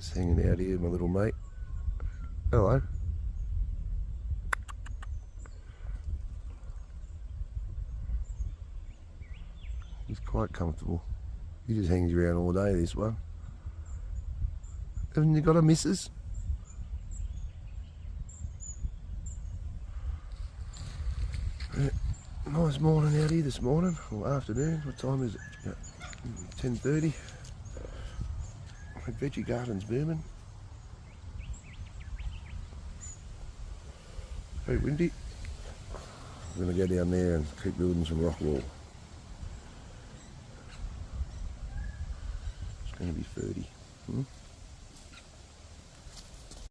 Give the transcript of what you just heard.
Just hanging out here, my little mate. Hello. He's quite comfortable. He just hangs around all day, this one. Haven't you got a missus? Yeah, nice morning out here this morning, or afternoon. What time is it? About 10:30. The veggie garden's booming. Very windy. I'm going to go down there and keep building some rock wall. It's going to be 30.